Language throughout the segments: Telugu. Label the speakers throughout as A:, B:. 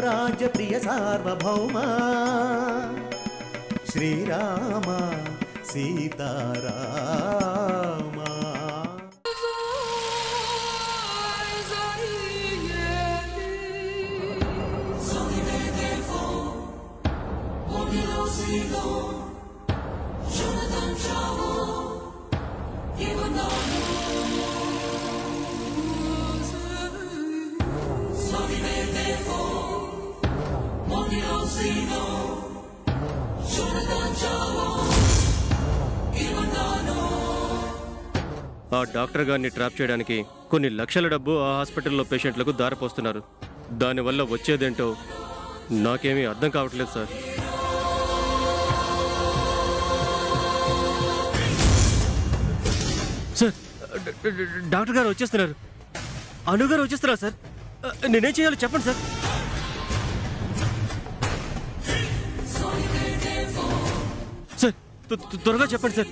A: రాజ్య ప్రియ సార్వభౌమ శ్రీరామ సీతారామ.
B: ఆ డాక్టర్ గారిని ట్రాప్ చేయడానికి కొన్ని లక్షల డబ్బు ఆ హాస్పిటల్లో పేషెంట్లకు దారిపోస్తున్నారు. దానివల్ల వచ్చేదేంటో నాకేమీ అర్థం కావట్లేదు సార్. సార్, డాక్టర్ గారు వచ్చేస్తున్నారు, అనుగారు వచ్చేస్తున్నారు సార్. నేనేం చేయాలో చెప్పండి సార్. సార్ త్వరగా చెప్పండి సార్,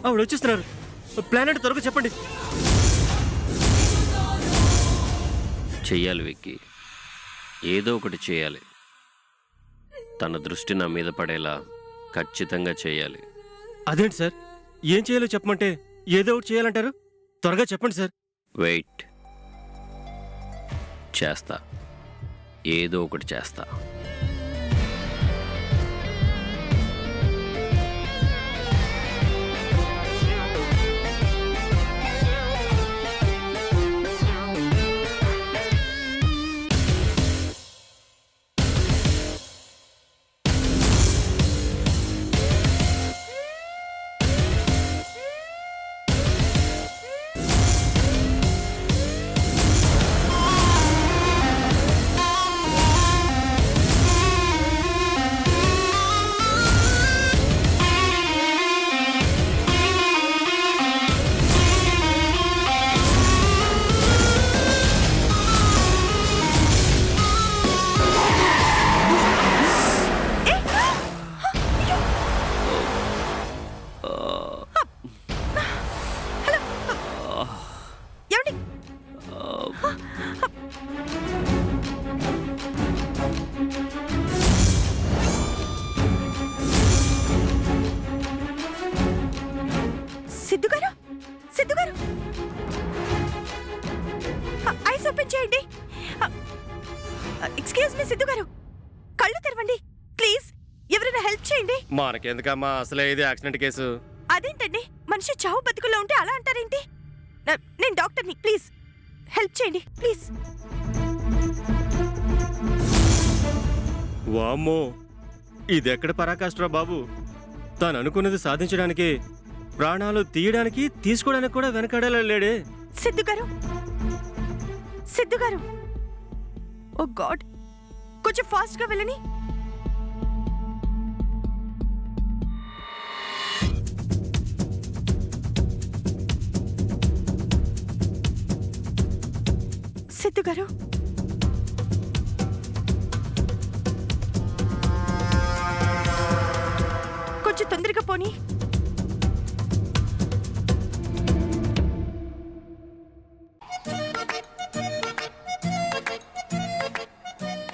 B: ఆవిడ వచ్చేస్తున్నారు. ప్లాన్ అంటే త్వరగా చెప్పండి.
C: చెయ్యాలి విక్కీ, ఏదో ఒకటి చేయాలి. తన దృష్టి నా మీద పడేలా ఖచ్చితంగా చేయాలి.
B: అదేంటి సార్, ఏం చేయాలో చెప్పమంటే ఏదో ఒకటి చేయాలంటారు? త్వరగా చెప్పండి సార్.
C: వెయిట్, చేస్తా, ఏదో ఒకటి చేస్తా.
D: ఎక్స్క్యూజ్ మీ సిద్ధు గారు, కళ్ళు తెరవండి ప్లీజ్. ఎవరైనా హెల్ప్ చేయండి.
B: మనకెందుకమ్మా, అసలే ఇది యాక్సిడెంట్ కేసు.
D: అదేంటండి, మనిషి చావు బతుకుల్లో ఉంటే అలా అంటారేంటి? నేను డాక్టర్ని, ప్లీజ్ హెల్ప్ చేయండి ప్లీజ్.
B: వామ్మో, ఇదెక్కడ పరాకాష్ట్రా బాబు. తాను అనుకున్నది సాధించడానికి, ప్రాణాలు తీయడానికి, తీసుకోవడానికి కూడా వెనకడేలా లేడే.
D: సిద్ధు గారు, సిద్ధు గారు, ఓ గాడ్, కొంచెం ఫాస్ట్ గా వెళ్ళని. సిద్ధు గారు, కొంచెం తొందరగా పోనీ.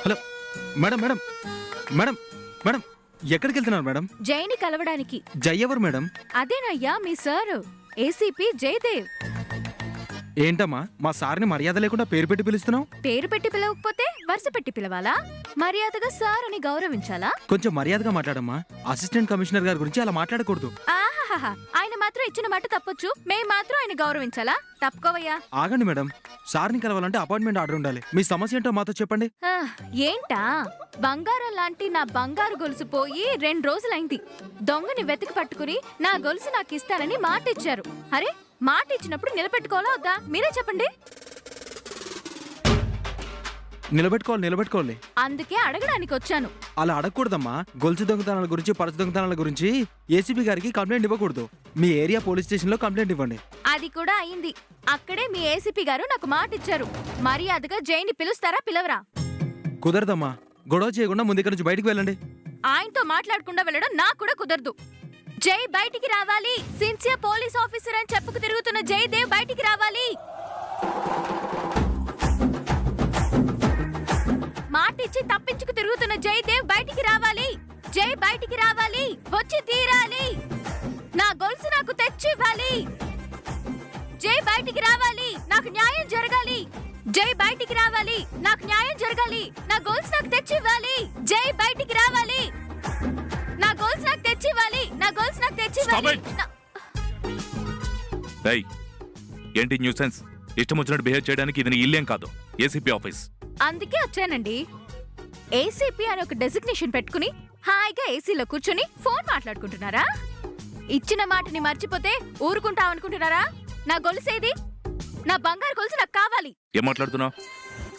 E: Hello madam, madam, madam, madam, ఎక్కడికి వెళ్తున్నారు మేడం?
F: జైని కలవడానికి.
E: జై ఎవరు మేడం?
F: అదేనయ్యా మీ సార్, ఏసీపీ జయదేవ్.
E: ఏంటమ్మా, మా సార్ని మర్యాద లేకుండా పేరు పెట్టి పిలుస్తున్నావు?
F: పేరు పెట్టి పిలవకపోతే వరుస పెట్టి పిలవాలా? మర్యాదగా సార్ అని గౌరవించాలా?
E: కొంచెం మర్యాదగా మాట్లాడమ్మా. అసిస్టెంట్ కమిషనర్ గారి గురించి అలా మాట్లాడకూడదు.
F: ఆహాహా, ఆయన మాత్రం ఇచ్చిన మాట తప్పొచ్చు, మేం మాత్రం ఆయన గౌరవించాలా? తప్పుకోవయ్యా.
E: ఆగండి మేడం, సార్ని కలవాలంటే అపాయింట్మెంట్ ఆర్డర్ ఉండాలి. మీ సమస్య ఏంటో మాతో చెప్పండి.
F: ఏంటా, బంగారం లాంటి నా బంగారు గొలుసు పోయి 2 రోజులైంది. దొంగని వెతికి పట్టుకుని నా గొలుసు నాకు ఇస్తానని మాట ఇచ్చారు. అరే, మాట ఇచ్చినప్పుడు నిలబెట్టుకోవాలా వద్దా? మీరే చెప్పండి.
E: నిలబెట్టుకోవాలి.
F: అందుకే అడగడానికి వచ్చాను.
E: అలా అడగకూడదమ్మా. గొలుసు దొంగతనాల గురించి, పర్సు దొంగతనాల గురించి ఏసీపీ గారికి కంప్లైంట్ ఇవ్వకూడదు. మీ ఏరియా పోలీస్ స్టేషన్ లో కంప్లైంట్ ఇవ్వండి.
F: అది కూడా అయింది. అక్కడే మీ ఏసీపీ గారు నాకు మాట ఇచ్చారు. మర్యాదగా జైని పిలుస్తారా పిలవరా?
E: కుదరదమ్మా. గొడవ చేయకుండా ముందు ఇక్కడి నుంచి బయటికి వెళ్ళండి.
F: ఆయనతో మాట్లాడకుండా వెళ్ళడం నాకు కూడా కుదరదు. జై బయటికి రావాలి. సిన్సియర్ పోలీస్ ఆఫీసర్ అని చెప్పుకు తిరుగుతున్న జయదేవ్ బయటికి రావాలి. మాట నుంచి తప్పించుకు తిరుగుతున్న జయదేవ్ బయటికి రావాలి. జై బయటికి రావాలి, వచ్చి తీరాలి. నా గొలుసు నాకు తెచ్చివ్వాలి. జై బయటికి రావాలి, నాకు న్యాయం జరగాలి. జై బయటికి రావాలి, నాకు న్యాయం జరగాలి. నా గొలుసు నాకు తెచ్చివ్వాలి. జై బయటికి రావాలి, నా గొలుసు నాకు తెచ్చివ్వాలి. నా గొలుసు నాకు తెచ్చివ్వాలి.
G: ఏయ్, ఏంటి న్యూసెన్స్? ఇష్టం వచ్చినట్టు బిహేవ్ చేయడానికి ఇది నీ ఇల్లేం కాదు, ఏసీపీ ఆఫీస్.
F: అందుకే వచ్చానండి. ఏసీపీ అని ఒక డెసిగ్నేషన్ పెట్టుకుని హాయిగా ఏసీలో కూర్చొని ఫోన్ మాట్లాడుకుంటున్నారా? ఇచ్చిన మాటని మర్చిపోతే ఊరుకుంటామనుకుంటున్నారా? నా గొలుసేది? నా బంగారు గొలుసు నాకు కావాలి.
G: ఏం మాట్లాడుతున్నావు?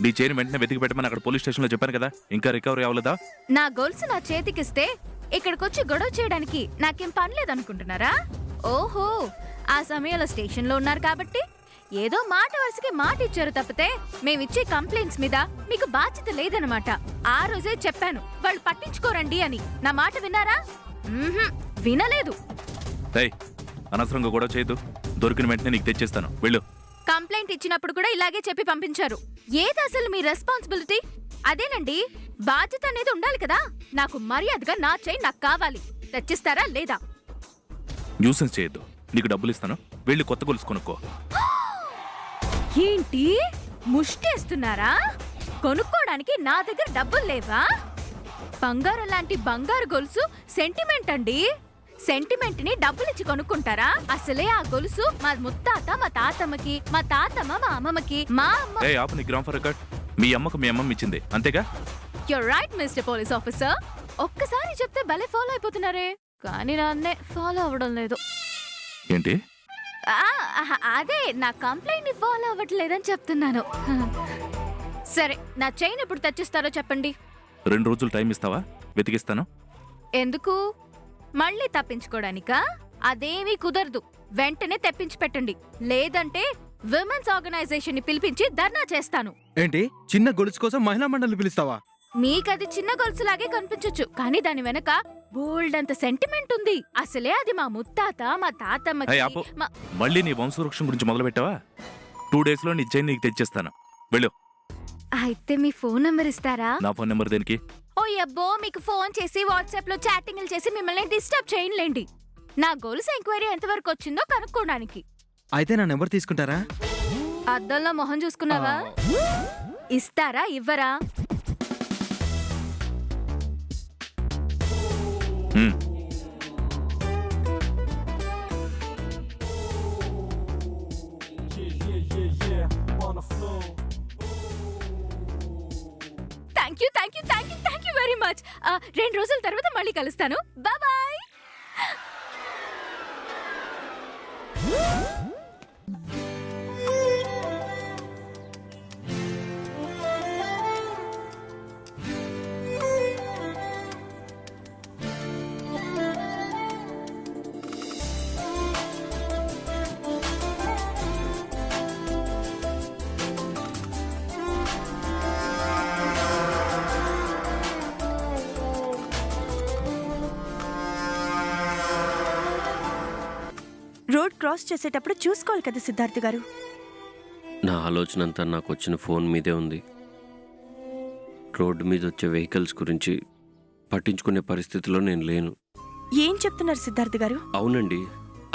G: నీ చైన్ వెంటనే వెతికి పెట్టమని అక్కడ పోలీస్ స్టేషన్లో చెప్పాను కదా, ఇంకా రికవరీ అవ్వలేదా?
F: నా గొలుసు నా చేతికిస్తే ఇక్కడికొచ్చి గొడవ చేయడానికి నాకేం పని లేదనుకుంటున్నారా? ఓహో, ఆ సమయంలో స్టేషన్లో ఉన్నారు కాబట్టి ఏదో మాట వరుసకి మాట ఇచ్చారు తప్పితే మేమిచ్చే కంప్లైంట్స్ మీద మీకు బాధ్యత లేదనమాట. ఆ రోజే చెప్పాను వాళ్ళు పట్టించుకోరండి అని. నా మాట విన్నారా? వినలేదు.
G: ఏయ్, అనవసరంగా గొడవ చేయొద్దు. దొరికిన వెంటనే నీకు తెచ్చేస్తాను, వెళ్ళు.
F: కంప్లైంట్ ఇచ్చినప్పుడు కూడా ఇలాగే చెప్పి పంపించారు. ఏది అసలు మీ రెస్పాన్సిబిలిటీ? అదేనండి, బాధ్యత అనేది ఉండాలి కదా. నాకు మర్యాదగా నా చైన్ నాకు కావాలి. తెచ్చిస్తారా లేదా?
G: న్యూసెన్స్ చేయొద్దు. నీకు డబ్బులు ఇస్తాను, వెళ్ళి కొత్త గొలుసు కొనుక్కో.
F: ఏంటి ముష్టేస్తున్నారా? కొనుక్కోడానికి నా దగ్గర డబ్బులు లేవా? బంగారం లాంటి బంగారు గొలుసు సెంటిమెంట్ అండి. సెంటిమెంట్ ని డబ్బులిచ్చి కొనుక్కుంటారా? అసలే ఆ గొలుసు మా ముత్తాత మా తాతమ్మకి, మా తాతమ్మ మా అమ్మమ్మకి, మా అమ్మ.
G: ఏయ్, ఆపు నీ గ్రామ్ ఫర్ రికార్డ్. మీ అమ్మకు మీ అమ్మమ్మ ఇచ్చింది, అంతేగా?
F: You're right mister police officer. ఒక్కసారి చెప్తే భలే ఫాలో అయిపోతున్నారే, కానీ నన్నే ఫాలో అవ్వడం లేదు.
G: ఏంటి?
F: అదే నా కంప్లైంట్ ని ఫాలో అవ్వట్లేదని చెప్తున్నాను. సరే, నా చైన్ ఎప్పుడు తెచ్చిస్తారో చెప్పండి.
G: 2 రోజులు టైం ఇస్తావా? వెతికిస్తాను.
F: ఎందుకు? మళ్ళీ తప్పించుకోవడానికా? అదేమీ కుదరదు. వెంటనే తెప్పించి పెట్టండి, లేదంటే విమెన్స్ ఆర్గనైజేషన్ ని పిలిపించి ధర్నా చేస్తాను.
E: ఏంటి, చిన్న గొలుసు కోసం మహిళా మండలిని పిలుస్తావా?
F: మీకది చిన్న గొలుసులాగే కనిపించొచ్చు, కానీ దాని వెనక బోల్డ్ అంత సెంటిమెంట్ ఉంది. అసలే అది మా ముత్తాత మా
G: ఏయ్,
F: తాతమ్మకి
G: ఆపు. మళ్ళీ నీ వంశవృక్షం గురించి మొదలు పెట్టావా? 2 days లో నీ చైన్ నీకు తెచ్చేస్తాను, వెళ్ళు.
F: అయితే మీ ఫోన్ నంబర్ ఇస్తారా?
G: నా ఫోన్ నెంబర్ దేనికి?
F: ఓ అబ్బో, మీకు ఫోన్ చేసి వాట్సాప్ లో చాటింగ్లు చేసి మిమ్మల్ని డిస్టర్బ్ చేయలేండి. నా గొలుసు ఎంక్వైరీ ఎంతవరకు వచ్చిందో కనుక్కోడానికి.
E: అయితే నా నెంబర్ తీసుకుంటారా?
F: అద్దంలో మొహం చూసుకున్నావా? ఇస్తారా ఇవ్వరా? Thank you very much. 2 రోజుల తర్వాత మళ్ళీ కలుస్తాను. బాయ్.
D: రోడ్ క్రాస్ చేసేటప్పుడు చూసుకోవాలి కదా సిద్ధార్థ్ గారు.
C: నా ఆలోచన అంతా నాకు వచ్చిన ఫోన్ మీదే ఉంది. రోడ్డు మీద వచ్చే వెహికల్స్ గురించి పట్టించుకునే పరిస్థితిలో నేను లేను.
D: ఏం చెప్తున్నారు సిద్ధార్థ్ గారు?
C: అవునండి,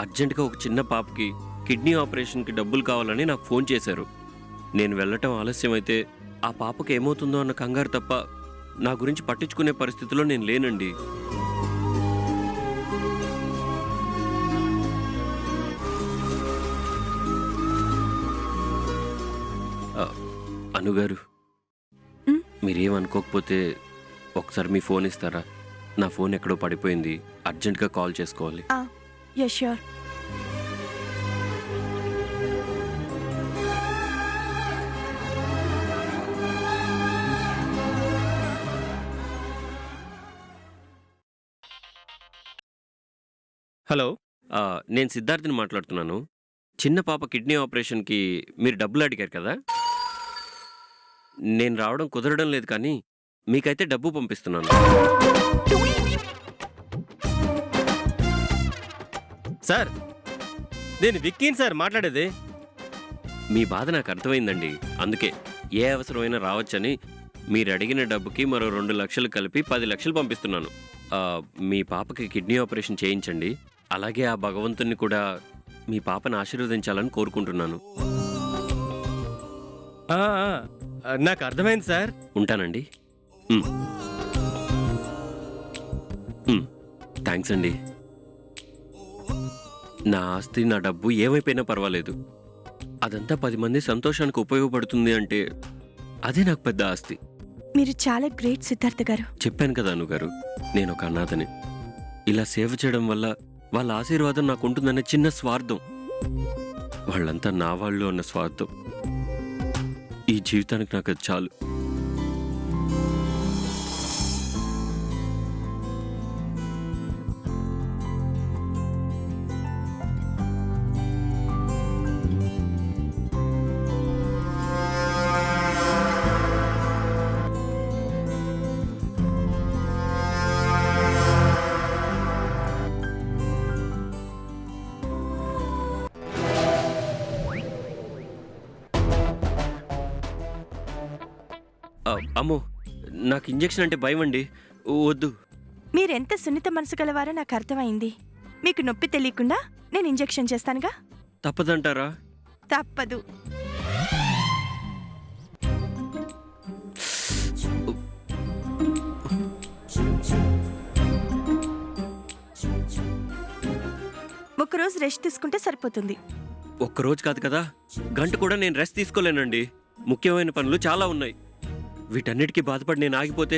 C: అర్జెంటుగా ఒక చిన్న పాపకి కిడ్నీ ఆపరేషన్కి డబ్బులు కావాలని నాకు ఫోన్ చేశారు. నేను వెళ్ళటం ఆలస్యమైతే ఆ పాపకి ఏమవుతుందో అన్న కంగారు తప్ప నా గురించి పట్టించుకునే పరిస్థితిలో నేను లేనండి. అనుగారు, మీరేమనుకోకపోతే ఒకసారి మీ ఫోన్ ఇస్తారా? నా ఫోన్ ఎక్కడో పడిపోయింది, అర్జెంట్గా కాల్ చేసుకోవాలి.
D: Yes sure.
B: హలో,
C: నేను సిద్ధార్థిని మాట్లాడుతున్నాను. చిన్న పాప కిడ్నీ ఆపరేషన్కి మీరు డబ్బులు అడిగారు కదా, నేను రావడం కుదరడం లేదు, కానీ మీకైతే డబ్బు పంపిస్తున్నాను.
B: సార్ నేను విక్కీని సార్ మాట్లాడేది.
C: మీ బాధ నాకు అర్థమైందండి, అందుకే ఏ అవసరమైనా రావచ్చని మీరు అడిగిన డబ్బుకి మరో 2 లక్షలు కలిపి 10 లక్షలు పంపిస్తున్నాను. మీ పాపకి కిడ్నీ ఆపరేషన్ చేయించండి. అలాగే ఆ భగవంతుని కూడా మీ పాపను ఆశీర్వదించాలని కోరుకుంటున్నాను.
B: నాకు అర్థమైంది సార్.
C: ఉంటానండి. థ్యాంక్స్ అండి. నా ఆస్తి, నా డబ్బు ఏమైపోయినా పర్వాలేదు. అదంతా 10 మంది సంతోషానికి ఉపయోగపడుతుంది అంటే అదే నాకు పెద్ద ఆస్తి.
D: మీరు చాలా గ్రేట్ సిద్ధార్థ గారు.
C: చెప్పాను కదా అనుగారు, నేను ఒక అనాథని. ఇలా సేవ చేయడం వల్ల వాళ్ళ ఆశీర్వాదం నాకు ఉంటుందనే చిన్న స్వార్థం. వాళ్ళంతా నా వాళ్ళు అన్న స్వార్థం. ఈ జీవితానికి నాకు అది చాలు. అమ్మో, నాకు ఇంజెక్షన్ అంటే భయం అండి. వద్దు.
D: మీరెంత సున్నిత మనసు గలవారో నాకు అర్థమైంది. మీకు నొప్పి తెలియకుండా నేను ఇంజెక్షన్ చేస్తానుగా.
C: తప్పదంటారా?
D: తప్పదు. ఒకరోజు రెస్ట్ తీసుకుంటే సరిపోతుంది.
C: ఒక్కరోజు కాదు కదా, గంట కూడా నేను రెస్ట్ తీసుకోలేనండి. ముఖ్యమైన పనులు చాలా ఉన్నాయి. వీటన్నిటికీ బాధపడి నేను ఆగిపోతే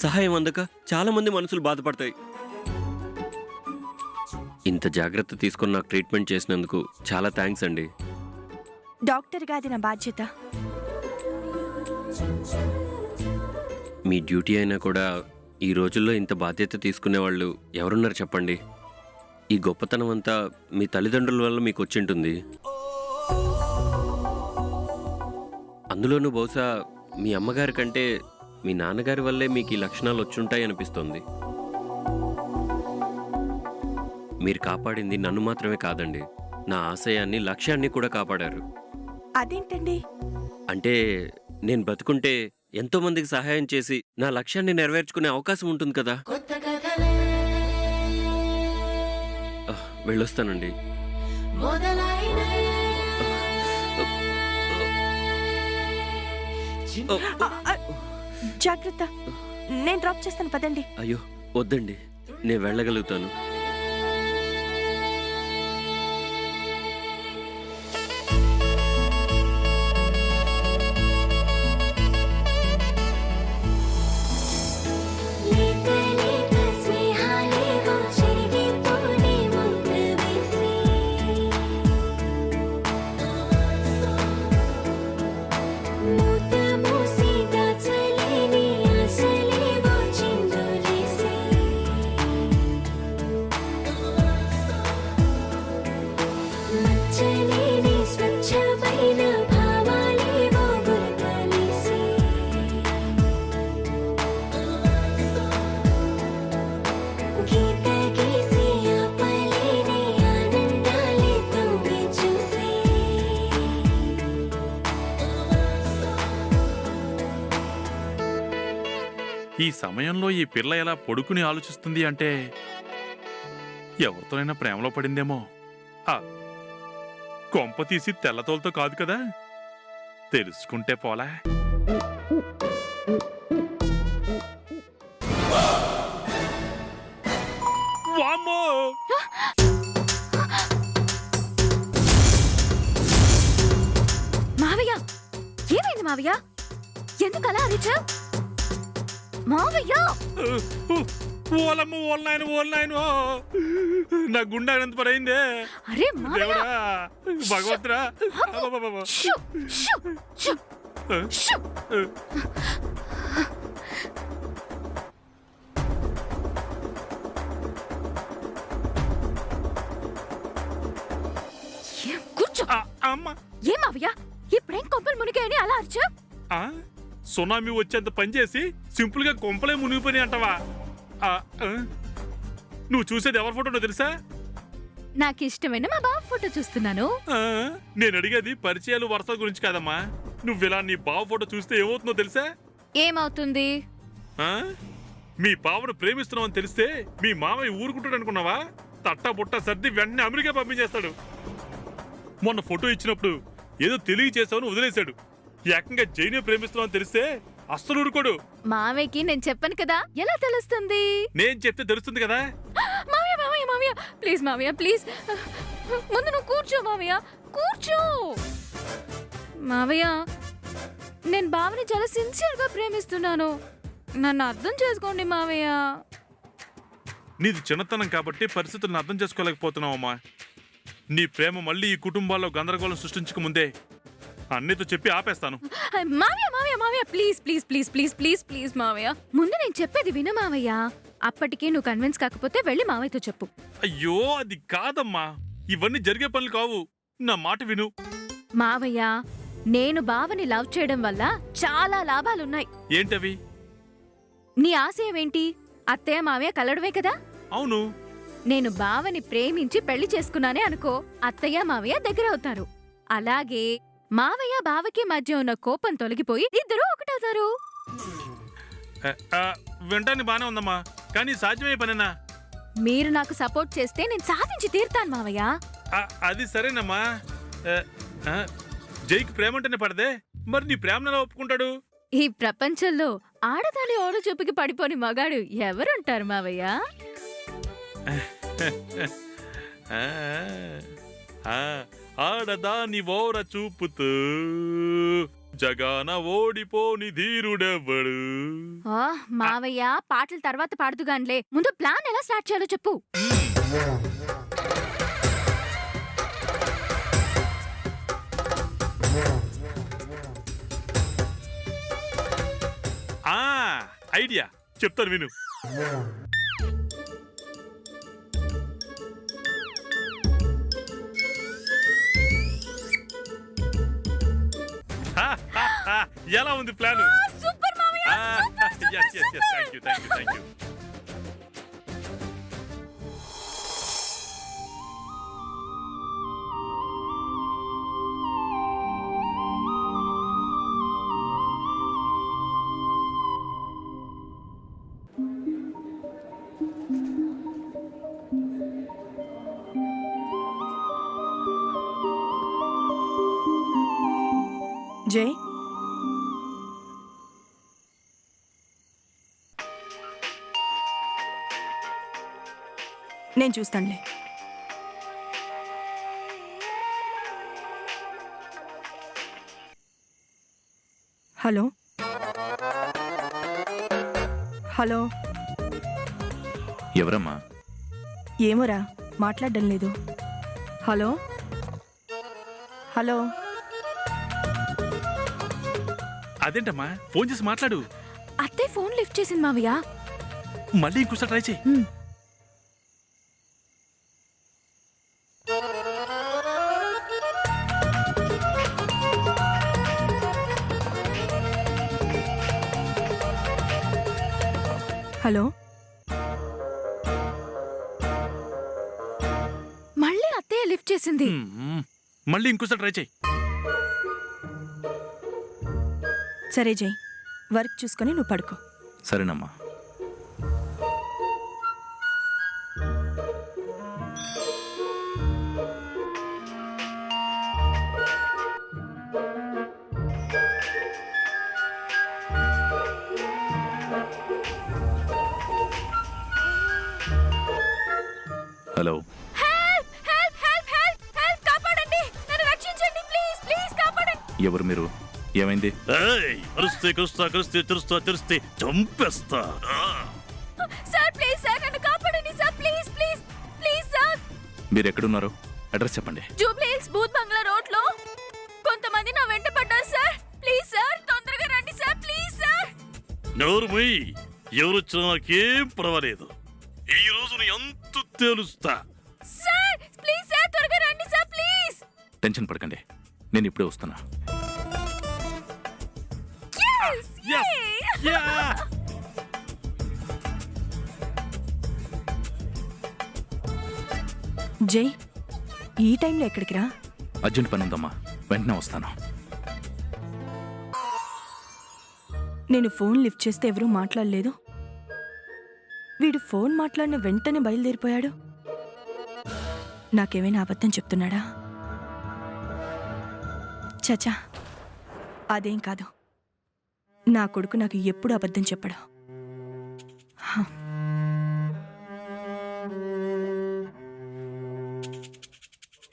C: సహాయం అందక చాలా మంది మనసులు బాధపడతాయి. ఇంత జాగ్రత్త తీసుకుని నాకు ట్రీట్మెంట్ చేసినందుకు చాలా థ్యాంక్స్ అండి.
D: డాక్టర్గా అది నా బాధ్యత.
C: మీ డ్యూటీ అయినా కూడా ఈ రోజుల్లో ఇంత బాధ్యత తీసుకునే వాళ్ళు ఎవరున్నారు చెప్పండి? ఈ గొప్పతనం అంతా మీ తల్లిదండ్రుల వల్ల మీకు వచ్చింటుంది. అందులోనూ బహుశా మీ అమ్మగారి కంటే మీ నాన్నగారి వల్లే మీకు ఈ లక్షణాలు వచ్చుంటాయి అనిపిస్తోంది. మీరు కాపాడింది నన్ను మాత్రమే కాదండి, నా ఆశయాన్ని, లక్ష్యాన్ని కూడా కాపాడారు.
D: అదేంటండి?
C: అంటే నేను బతుకుంటే ఎంతో మందికి సహాయం చేసి నా లక్ష్యాన్ని నెరవేర్చుకునే అవకాశం ఉంటుంది కదా. వెళ్ళొస్తానండి.
D: జాగ్రత్త, నేను డ్రాప్ చేస్తాను, పదండి.
C: అయ్యో వద్దండి, నేను వెళ్ళగలుగుతాను.
G: ఈ సమయంలో ఈ పిల్ల ఎలా పడుకుని ఆలోచిస్తుంది అంటే ఎవరితోనైనా ప్రేమలో పడిందేమో. కొంప తీసి తెల్లతోలతో కాదు కదా, తెలుసుకుంటే పోలా. వామ్మో!
F: మావయ్య, ఏమైంది మావయ్య? ఎందుకు అలా అరిచా? మావయ్య!
G: ఓలమ్మ, ఓల్నాయను, నా గుండె ఎంత పడైందే.
F: అరే మావయ్య!
G: దేవుడా, భగవంతుడా!
F: Shoe, shoe, shoe, shoe. కూర్చో.
G: అమ్మా,
F: ఏ మావయ్య, ఇప్పుడేం కొంపలు మునిగాయని అలా అరిచా?
G: సునామీ వచ్చేంత పనిచేసి సింపుల్ గా కొంపలే మునిగిపోయి అంటావా? నువ్వు చూసేది ఎవరి ఫోటోనో తెలుసా?
F: నాకు ఇష్టమైన మా బావ ఫోటో చూస్తున్నాను.
G: నేను అడిగేది పరిచయాలు, వరుసల గురించి కాదమ్మా. నువ్వు ఇలా నీ బావ ఫోటో చూస్తే ఏమవుతుందో తెలుసా?
F: ఏమవుతుంది?
H: ఆ? మీ పావను ప్రేమిస్తున్నామని తెలిస్తే మీ మామయ్య ఊరుకుంటాడు అనుకున్నావా? తట్టా బుట్ట సర్ది వెంటనే అమెరికా పంపించేస్తాడు. మొన్న ఫోటో ఇచ్చినప్పుడు ఏదో తెలియచేసావని వదిలేశాడు. ఏకంగా జైనే ప్రేమిస్తున్నామని తెలిస్తే అస్సలు ఊరుకోడు.
F: మావయ్యకి నేను చెప్పను కదా, ఎలా తెలుస్తుంది?
H: నేను చెప్తే తెలుస్తుంది కదా.
F: మావయ్య మావయ్య మావయ్య ప్లీజ్ మావయ్య ప్లీజ్, ముందు నువ్వు కూర్చో మావయ్య, కూర్చో. మావయ్య, నేను బావని చాలా సిన్సియర్గా ప్రేమిస్తున్నాను, నన్ను అర్థం చేసుకోండి మావయ్య.
H: నీది చిన్నతనం కాబట్టి పరిస్థితులను అర్థం చేసుకోలేకపోతున్నావమ్మా. నీ ప్రేమ మళ్ళీ ఈ కుటుంబాల్లో గందరగోళం సృష్టించక ముందే అన్నితో చెప్పి ఆపేస్తాను.
F: మావయ్య మావయ్య మావయ్య please please please please please please మావయ్య, ముందు నేను చెప్పేది విను మావయ్య. అప్పటికే నువ్వు కన్విన్స్ కాకపోతే వెళ్ళి మావయ్యతో చెప్పు.
H: అయ్యో అది కాదమ్మా, ఇవన్నీ జరిగే పనులు కావు. నా మాట విను.
F: మావయ్య, నేను బావని లవ్ చేయడం వల్ల చాలా లాభాలున్నాయి.
H: ఏంటవి?
F: నీ ఆశయం ఏంటి? అత్తయ్య మావయ్య కలడమే కదా.
H: అవును.
F: నేను బావని ప్రేమించి పెళ్లి చేసుకున్నానే అనుకో, అత్తయ్య మావయ్య దగ్గర అవుతారు. అలాగే మావయ్య బావకి మధ్య ఉన్న కోపం తొలగిపోయి ఇద్దరూ ఒకటవుతారు.
H: వింటాన్ని బానే ఉందమ్మా, కానీ సాధ్యమే పనేనా?
F: మీరు నాకు సపోర్ట్ చేస్తే నేను సాధించి తీరుతాను మావయ్య.
H: అది సరేనమ్మా. జైకి ప్రేమంటేనే పడదే, మరి నీ ప్రేమను ఎలా ఒప్పుకుంటాడు?
F: ఈ ప్రపంచంలో ఆడదాని ఓడ చూపుకి పడిపోని మగాడు ఎవరుంటారు మావయ్య?
H: ఆడదాని ఓర చూపుతూ జగాన ఓడిపోని ధీరుడెవ్వడు.
F: మావయ్య, పాటలు తర్వాత పాడుతుగాన్లే, ముందు ప్లాన్ ఎలా స్టార్ట్ చేయాలో చెప్పు.
H: ఐడియా చెప్తాను విను. ఎలా ఉంది ప్లాన్?
F: సూపర్ మావయ్య,
H: thank you thank you thank you.
D: జై, నేను చూస్తానులే. హలో హలో,
G: ఎవరమ్మా?
D: ఏమోరా మాట్లాడడం లేదు. హలో హలో,
H: అదేంటమ్మా, ఫోన్ చేసి మాట్లాడు.
F: అత్తయ్య ఫోన్ లిఫ్ట్ చేసింది మావయ్య.
H: మళ్ళీ ఇంకోసారి ట్రై చేయి.
D: హలో,
F: మళ్ళీ అత్తయ్య లిఫ్ట్ చేసింది.
H: మళ్ళీ ఇంకోసారి ట్రై చేయి.
D: సరే జై, వర్క్ చూసుకొని నువ్వు పడుకో.
G: సరేనమ్మా. హలో. ఎవరు మీరు? ఏమైంది?
H: అరుస్తే కరుస్తా, కరిస్తే తెరుస్తా, తెరిస్తే చంపేస్తా.
F: సార్ ప్లీజ్ సార్, నన్ను కాపాడండి sir, please please please sir.
G: మీరు ఎక్కడున్నారు? అడ్రస్ చెప్పండి.
F: జూబ్లీ హిల్స్ బూత్ బంగ్లా రోడ్ లో కొంతమంది నా వెంట పడ్డారు సార్. ప్లీజ్ సార్, తొందరగా రండి సార్, ప్లీజ్ సార్.
H: నోరు మూయి. ఎవరొచ్చినా నాకేం పర్వాలేదు. ఈ రోజు ఎంత తెలుస్తా.
F: సార్ ప్లీజ్ సార్, త్వరగా రండి సార్, ప్లీజ్.
G: టెన్షన్ పడకండి, నేను ఇప్పుడే వస్తున్నా.
D: జై, ఈ టైంలో ఎక్కడికి రా?
G: అర్జెంట్ పని ఉందమ్మా, వెంటనే వస్తాను.
D: నేను ఫోన్ లిఫ్ట్ చేస్తే ఎవరూ మాట్లాడలేదు. వీడు ఫోన్ మాట్లాడిన వెంటనే బయలుదేరిపోయాడు. నాకేమైనా అబద్ధం చెప్తున్నాడా? చచా, అదేం కాదు. నా కొడుకు నాకు ఎప్పుడు అబద్ధం చెప్పడు. హ.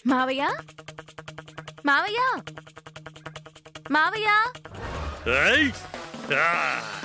F: మావయ్య మావయ్య మావయ్య
H: ఏయ్! ఆ!